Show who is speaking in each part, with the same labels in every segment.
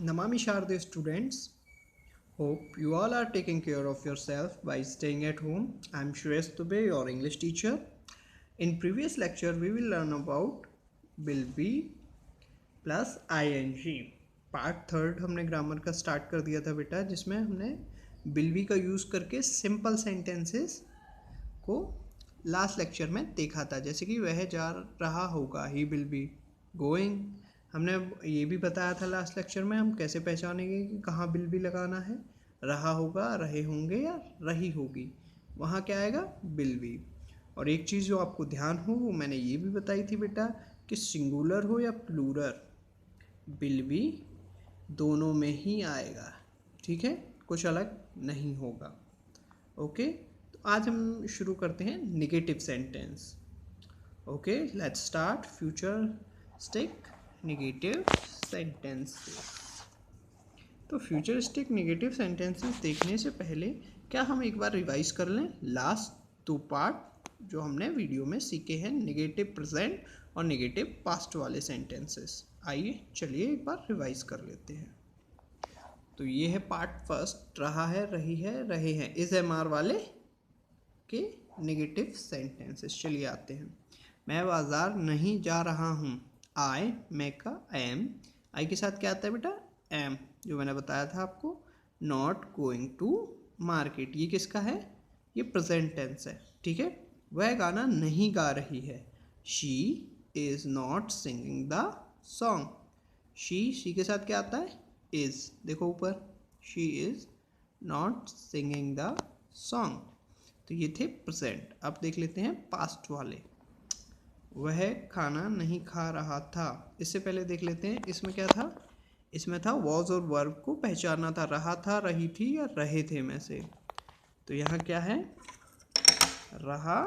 Speaker 1: Namami Sharde students, hope you all are taking care of yourself by staying at home. I am Shresh Dubey, your English teacher. In previous lecture, we will learn about will be plus ing. Part third हमने grammar का start कर दिया था बेटा, जिसमें हमने will be का use करके सिंपल सेंटेंसेस को लास्ट लेक्चर में देखा था। जैसे कि वह जा रहा होगा, ही विल बी गोइंग। हमने ये भी बताया था लास्ट लेक्चर में हम कैसे पहचानेंगे कि कहाँ विल बी लगाना है। रहा होगा, रहे होंगे या रही होगी, वहाँ क्या आएगा? Will be. और एक चीज़ जो आपको ध्यान हो वो मैंने ये भी बताई थी बेटा कि सिंगुलर हो या प्लूरल, विल बी दोनों में ही आएगा, ठीक है, कुछ अलग नहीं होगा। ओके, तो आज हम शुरू करते हैं negative sentence. Okay, let's start futuristic negative sentences. तो फ्यूचरिस्टिक नेगेटिव सेंटेंसेस देखने से पहले क्या हम एक बार रिवाइज कर लें लास्ट दो पार्ट जो हमने वीडियो में सीखे हैं, नेगेटिव प्रेजेंट और नेगेटिव पास्ट वाले सेंटेंसेस। आइए चलिए एक बार रिवाइज कर लेते हैं। तो ये है पार्ट फर्स्ट, रहा है, रही है, रहे हैं, इज एम आर वाले के नेगेटिव सेंटेंसेस। चलिए आते हैं। मैं बाजार नहीं जा रहा हूँ, आई मेक अ एम। आई के साथ क्या आता है बेटा? एम, जो मैंने बताया था आपको। नॉट गोइंग टू मार्केट, ये किसका है? ये प्रेजेंट टेंस है, ठीक है। वह गाना नहीं गा रही है, she is not singing the song. She के साथ क्या आता है? इज़, देखो ऊपर, she is not singing the song. तो ये थे प्रेजेंट। अब देख लेते हैं पास्ट वाले। वह खाना नहीं खा रहा था। इससे पहले देख लेते हैं इसमें क्या था। इसमें था वॉज और वर्ब को पहचानना था, रहा था, रही थी या रहे थे में से। तो यहाँ क्या है? रहा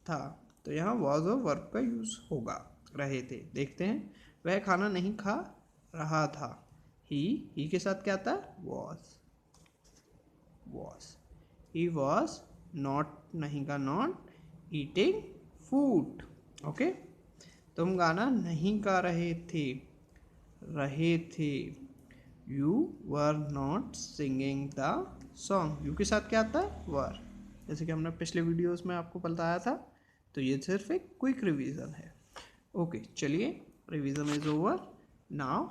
Speaker 1: था, तो यहाँ वॉज और वर्ब का यूज़ होगा, रहे थे। देखते हैं, वह खाना नहीं खा रहा था, ही के साथ क्या आता है? वॉज। ही वॉज नॉट, नहीं का नॉट, ईटिंग फूड। ओके, तुम गाना नहीं गा रहे थे, you were not singing the song. You के साथ क्या आता है? वर, जैसे कि हमने पिछले वीडियोस में आपको बताया था। तो ये सिर्फ एक क्विक रिवीजन है। ओके, चलिए, revision is over. Now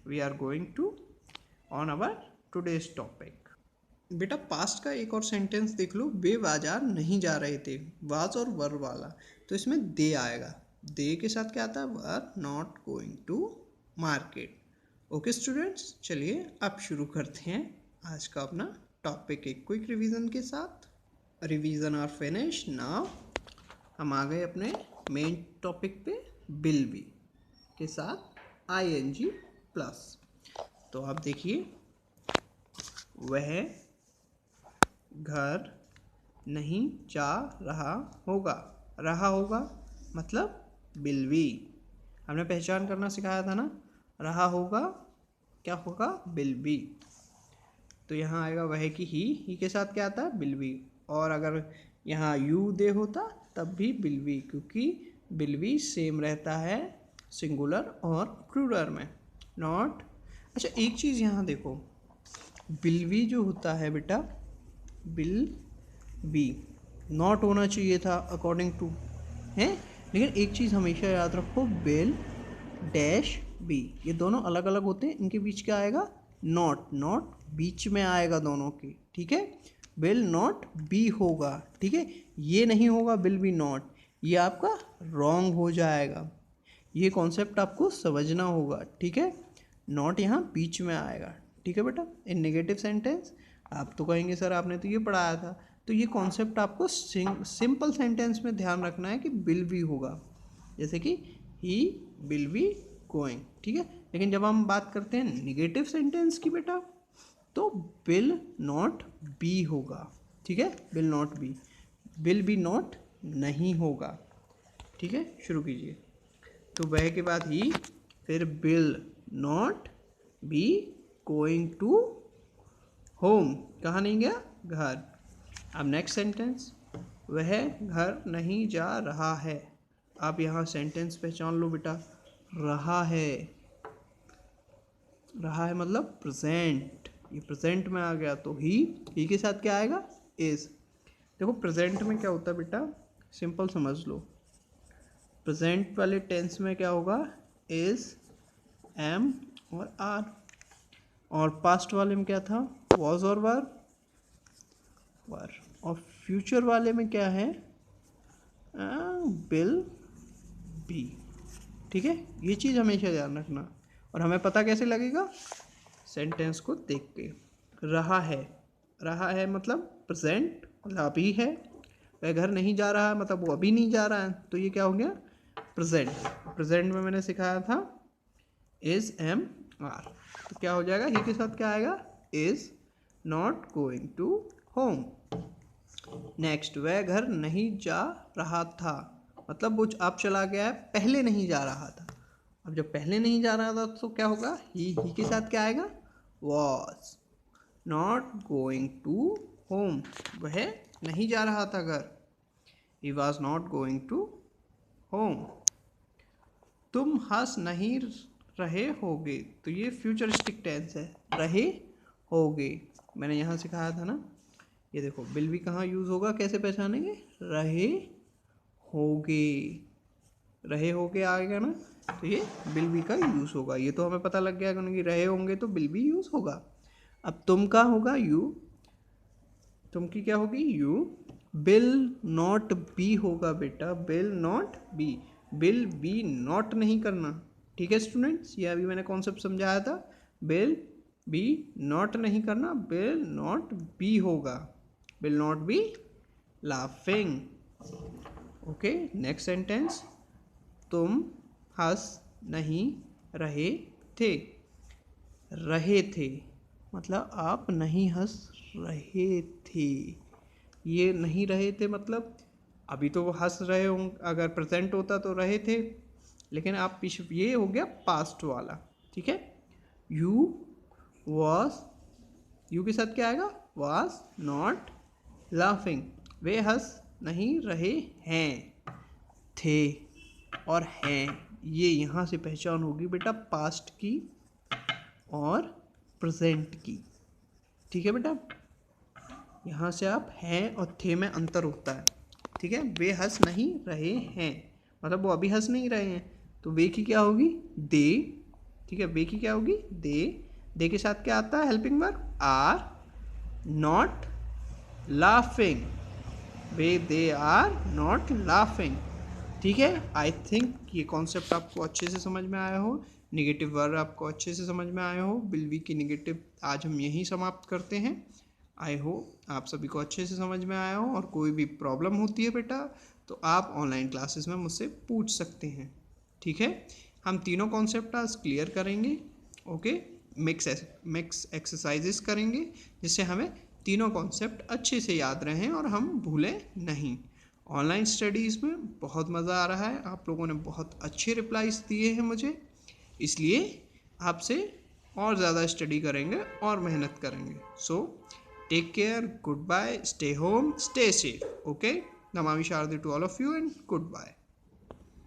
Speaker 1: we are going to on our today's topic. बेटा पास्ट का एक और सेंटेंस देख लो, वे बाजार नहीं जा रहे थे, वाज और वर वाला। तो इसमें दे आएगा, दे के साथ क्या आता है? Were not going to market. Okay students, चलिए अब शुरू करते हैं आज का अपना टॉपिक एक क्विक रिवीजन के साथ। Revision are finish now. हम आ गए अपने मेन टॉपिक पे, विल बी के साथ ing प्लस। तो आप देखिए, वह घर नहीं जा रहा होगा मतलब विल बी। हमने पहचान करना सिखाया था ना, रहा होगा क्या होगा? Will be. तो यहाँ आएगा वह की ही के साथ क्या आता है? Will be. और अगर यहाँ यू दे होता तब भी विल बी, क्योंकि विल बी सेम रहता है सिंगुलर और प्लूरल में, नॉट। अच्छा एक चीज़ यहाँ देखो, विल बी जो होता है बेटा, विल बी नॉट होना चाहिए था अकॉर्डिंग टू, है। लेकिन एक चीज़ हमेशा याद रखो, विल डैश बी, ये दोनों अलग अलग होते हैं। इनके बीच क्या आएगा? नॉट बीच में आएगा दोनों के, ठीक है। विल नॉट बी होगा, ठीक है। ये नहीं होगा विल बी नॉट, ये आपका रॉन्ग हो जाएगा। ये कॉन्सेप्ट आपको समझना होगा, ठीक है। नॉट यहाँ बीच में आएगा, ठीक है बेटा। इन नेगेटिव सेंटेंस आप तो कहेंगे सर आपने तो ये पढ़ाया था। तो ये कॉन्सेप्ट आपको सिंपल सेंटेंस में ध्यान रखना है कि विल बी होगा, जैसे कि ही विल बी गोइंग, ठीक है। लेकिन जब हम बात करते हैं नेगेटिव सेंटेंस की बेटा, तो विल नॉट बी होगा, ठीक है। Will not B, will be not नहीं होगा, ठीक है। शुरू कीजिए। तो वह के बाद ही, फिर will not be going to home, कहाँ नहीं गया? घर। अब नेक्स्ट सेंटेंस, वह घर नहीं जा रहा है। आप यहाँ सेंटेंस पहचान लो बेटा, रहा है, रहा है मतलब प्रेजेंट, ये प्रेजेंट में आ गया तो ही के साथ क्या आएगा, इज। देखो प्रेजेंट में क्या होता है बेटा, सिंपल समझ लो, प्रेजेंट वाले टेंस में क्या होगा, इज, एम और आर, और पास्ट वाले में क्या था, वॉज और वर, और फ्यूचर वाले में क्या है, विल बी। ठीक है, ये चीज़ हमेशा ध्यान रखना। और हमें पता कैसे लगेगा, सेंटेंस को देख के। रहा है मतलब प्रेजेंट, मतलब अभी है। वह घर नहीं जा रहा है मतलब वो अभी नहीं जा रहा है, तो ये क्या हो गया, प्रेजेंट। प्रेजेंट में मैंने सिखाया था इज, एम, आर, तो क्या हो जाएगा, ही के साथ क्या आएगा, is not going to home. Next, वह घर नहीं जा रहा था मतलब वो अब चला गया है, पहले नहीं जा रहा था। अब जब पहले नहीं जा रहा था तो क्या होगा, ही के साथ क्या आएगा, was not going to home, वह नहीं जा रहा था घर, he was not going to home. तुम हंस नहीं रहे होगे, तो ये फ्यूचरिस्टिक टेंस है, रहे होगे। मैंने यहाँ सिखाया था ना, ये देखो विल भी कहाँ यूज़ होगा, कैसे पहचानेंगे, रहे होगे, रहे होगे आएगा ना, तो ये विल बी का यूज़ होगा। ये तो हमें पता लग गया कि रहे होंगे तो विल बी यूज़ होगा। अब तुम का होगा यू, तुम की क्या होगी, यू। विल नॉट बी होगा बेटा, will not B, will be not नहीं करना। ठीक है स्टूडेंट्स, ये अभी मैंने कॉन्सेप्ट समझाया था, विल बी नॉट नहीं करना, विल नॉट बी होगा, will not B laughing. Okay, next sentence, तुम हंस नहीं रहे थे मतलब आप नहीं हंस रहे थे। ये नहीं रहे थे मतलब अभी तो वो हंस रहे हों, अगर प्रेजेंट होता तो रहे थे, लेकिन आप पीछे, ये हो गया पास्ट वाला। ठीक है, यू वॉज, यू के साथ क्या आएगा, वॉज नॉट लाफिंग, वे हंस नहीं रहे हैं, थे और हैं, ये यहाँ से पहचान होगी बेटा पास्ट की और प्रेजेंट की। ठीक है बेटा, यहाँ से आप हैं और थे में अंतर होता है। ठीक है, वे हंस नहीं रहे हैं मतलब वो अभी हंस नहीं रहे हैं, तो वे की क्या होगी, दे। ठीक है, वे की क्या होगी, दे के साथ क्या आता है, helping verb, are not laughing, वे दे आर नॉट लाफिंग। ठीक है, आई थिंक ये कॉन्सेप्ट आपको अच्छे से समझ में आया हो, निगेटिव वर्ब आपको अच्छे से समझ में आया हो, विल बी की निगेटिव आज हम यहीं समाप्त करते हैं। आई होप आप सभी को अच्छे से समझ में आया हो, और कोई भी प्रॉब्लम होती है बेटा तो आप ऑनलाइन क्लासेस में मुझसे पूछ सकते हैं। ठीक है, हम तीनों कॉन्सेप्ट आज क्लियर करेंगे। ओके, मिक्स एक्सरसाइजेस करेंगे जिससे हमें तीनों कॉन्सेप्ट अच्छे से याद रहें और हम भूलें नहीं। ऑनलाइन स्टडीज़ में बहुत मज़ा आ रहा है, आप लोगों ने बहुत अच्छे रिप्लाईज दिए हैं मुझे, इसलिए आपसे और ज़्यादा स्टडी करेंगे और मेहनत करेंगे। So take care, good bye, stay home, stay safe. Okay, नमामि शारदे to all of you and good bye.